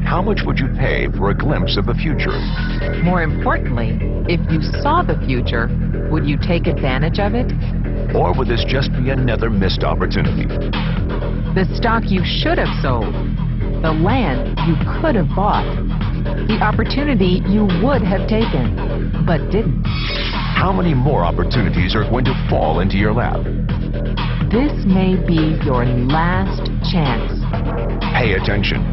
How much would you pay for a glimpse of the future? More importantly, if you saw the future, would you take advantage of it? Or would this just be another missed opportunity? The stock you should have sold, the land you could have bought, the opportunity you would have taken, but didn't. How many more opportunities are going to fall into your lap? This may be your last chance. Pay attention.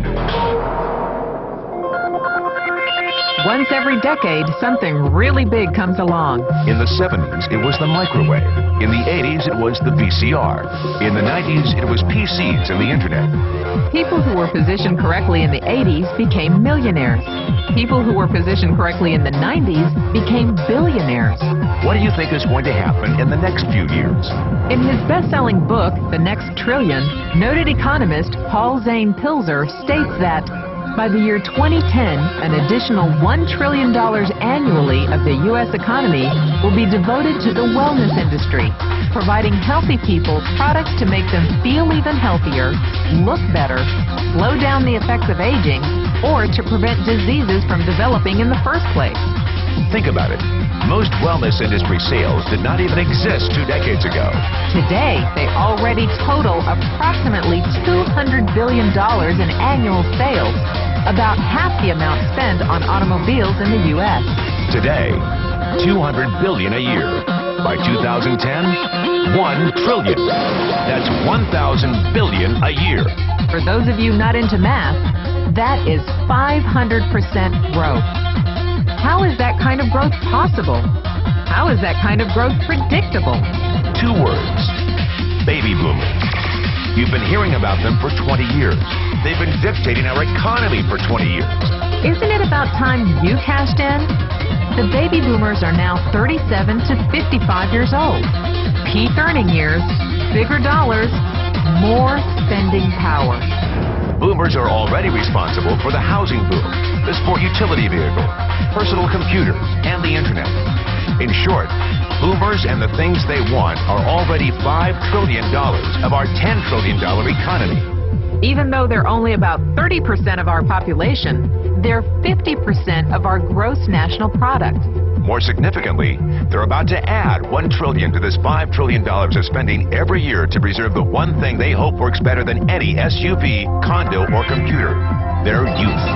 Once every decade, something really big comes along. In the 70s, it was the microwave. In the 80s, it was the VCR. In the 90s, it was PCs and the internet. People who were positioned correctly in the 80s became millionaires. People who were positioned correctly in the 90s became billionaires. What do you think is going to happen in the next few years? In his best-selling book, The Next Trillion, noted economist Paul Zane Pilzer states that by the year 2010, an additional $1 trillion annually of the U.S. economy will be devoted to the wellness industry, providing healthy people products to make them feel even healthier, look better, slow down the effects of aging, or to prevent diseases from developing in the first place. Think about it. Most wellness industry sales did not even exist 2 decades ago. Today, they already total approximately $200 billion in annual sales, about half the amount spent on automobiles in the U.S. Today, $200 billion a year. By 2010, $1 trillion. That's 1,000 billion a year. For those of you not into math, that is 500% growth. How is that kind of growth possible? How is that kind of growth predictable? 2 words. Baby boomers. You've been hearing about them for 20 years. They've been dictating our economy for 20 years. Isn't it about time you cashed in? The baby boomers are now 37 to 55 years old. Peak earning years, bigger dollars, more spending power. Boomers are already responsible for the housing boom, the sport utility vehicle, personal computers, and the internet. In short, boomers and the things they want are already $5 trillion of our $10 trillion economy. Even though they're only about 30% of our population, they're 50% of our gross national product. More significantly, they're about to add $1 trillion to this $5 trillion of spending every year to preserve the one thing they hope works better than any SUV, condo, or computer: their youth.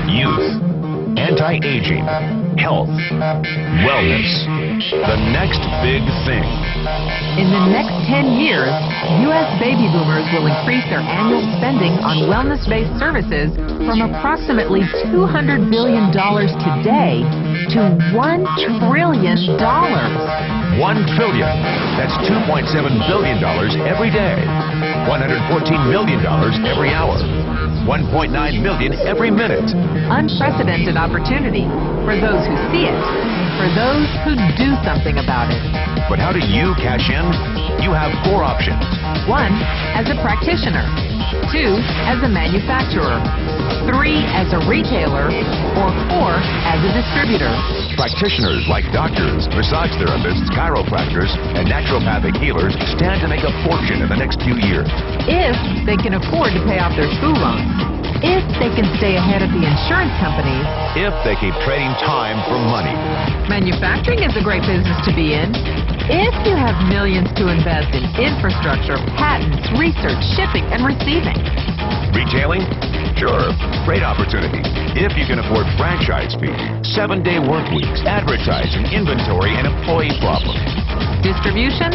Youth, anti-aging, health, wellness, the next big thing. In the next 10 years, U.S. baby boomers will increase their annual spending on wellness-based services from approximately $200 billion today to $1 trillion. 1 trillion. That's $2.7 billion every day. $114 million every hour. 1.9 million every minute. Unprecedented opportunity for those who see it, for those who do something about it. But how do you cash in? You have 4 options. 1, as a practitioner. 2, as a manufacturer. 3, as a retailer. Or 4, as a distributor. Practitioners like doctors, massage therapists, chiropractors, and naturopathic healers stand to make a fortune in the next few years. If they can afford to pay off their school loans. If they can stay ahead of the insurance companies. If they keep trading time for money. Manufacturing is a great business to be in. If you have millions to invest in infrastructure, patents, research, shipping, and receiving. Retailing? Sure, great opportunity. If you can afford franchise fees, 7-day work weeks, advertising, inventory, and employee problems. Distribution?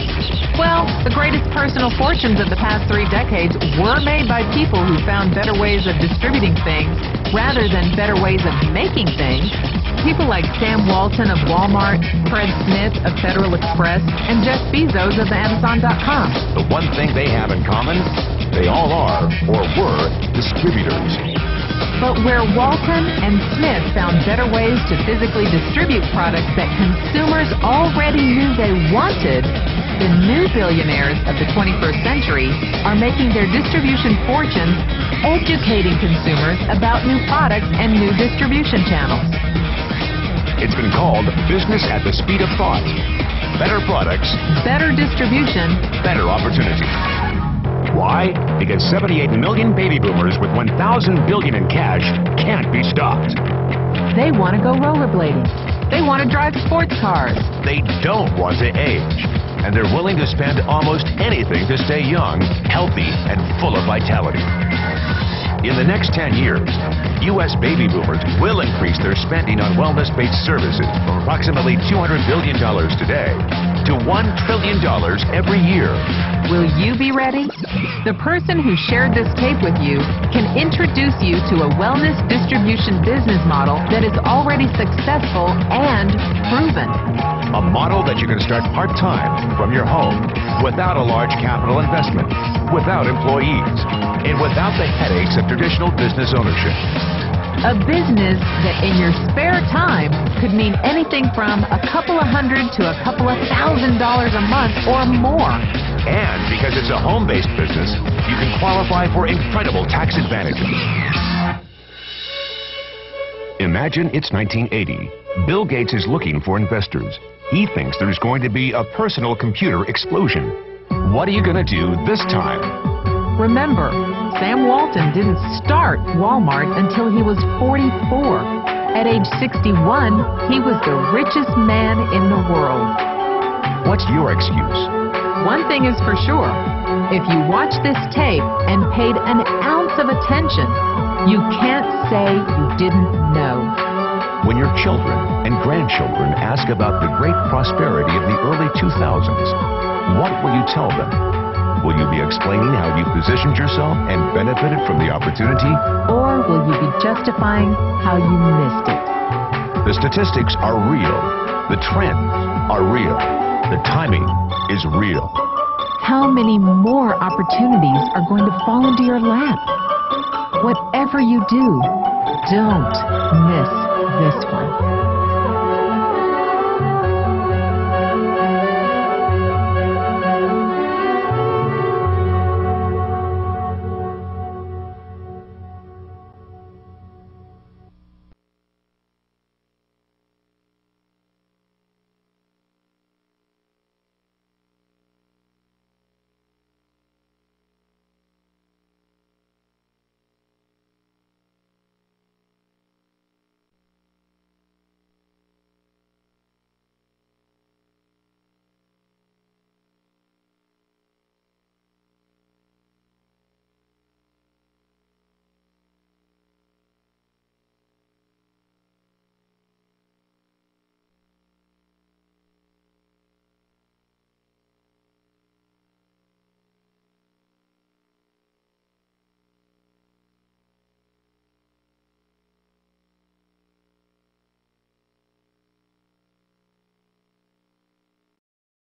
Well, the greatest personal fortunes of the past 3 decades were made by people who found better ways of distributing things rather than better ways of making things. People like Sam Walton of Walmart, Fred Smith of Federal Express, and Jeff Bezos of Amazon.com. The one thing they have in common, they all are, or were, distributors. But where Walton and Smith found better ways to physically distribute products that consumers already knew they wanted, the new billionaires of the 21st century are making their distribution fortunes educating consumers about new products and new distribution channels. It's been called business at the speed of thought. better products, better distribution, better opportunity. Why? Because 78 million baby boomers with 1,000 billion in cash can't be stopped. They want to go rollerblading. They want to drive sports cars. They don't want to age. And they're willing to spend almost anything to stay young, healthy, and full of vitality. In the next 10 years, U.S. baby boomers will increase their spending on wellness-based services from approximately $200 billion today to $1 trillion every year. Will you be ready? The person who shared this tape with you can introduce you to a wellness distribution business model that is already successful and proven. A model that you can start part-time from your home without a large capital investment, without employees, and without the headaches of traditional business ownership. A business that in your spare time could mean anything from a couple of hundred to a couple of $1,000 a month or more. And because it's a home-based business, you can qualify for incredible tax advantages. Imagine it's 1980. Bill Gates is looking for investors. He thinks there's going to be a personal computer explosion. What are you going to do this time? Remember, Sam Walton didn't start Walmart until he was 44. At age 61, he was the richest man in the world. What's your excuse? One thing is for sure. If you watch this tape and paid an ounce of attention, you can't say you didn't know. When your children and grandchildren ask about the great prosperity of the early 2000s, what will you tell them? Will you be explaining how you positioned yourself and benefited from the opportunity? Or will you be justifying how you missed it? The statistics are real. The trends are real. The timing is real. How many more opportunities are going to fall into your lap? Whatever you do, don't miss this one.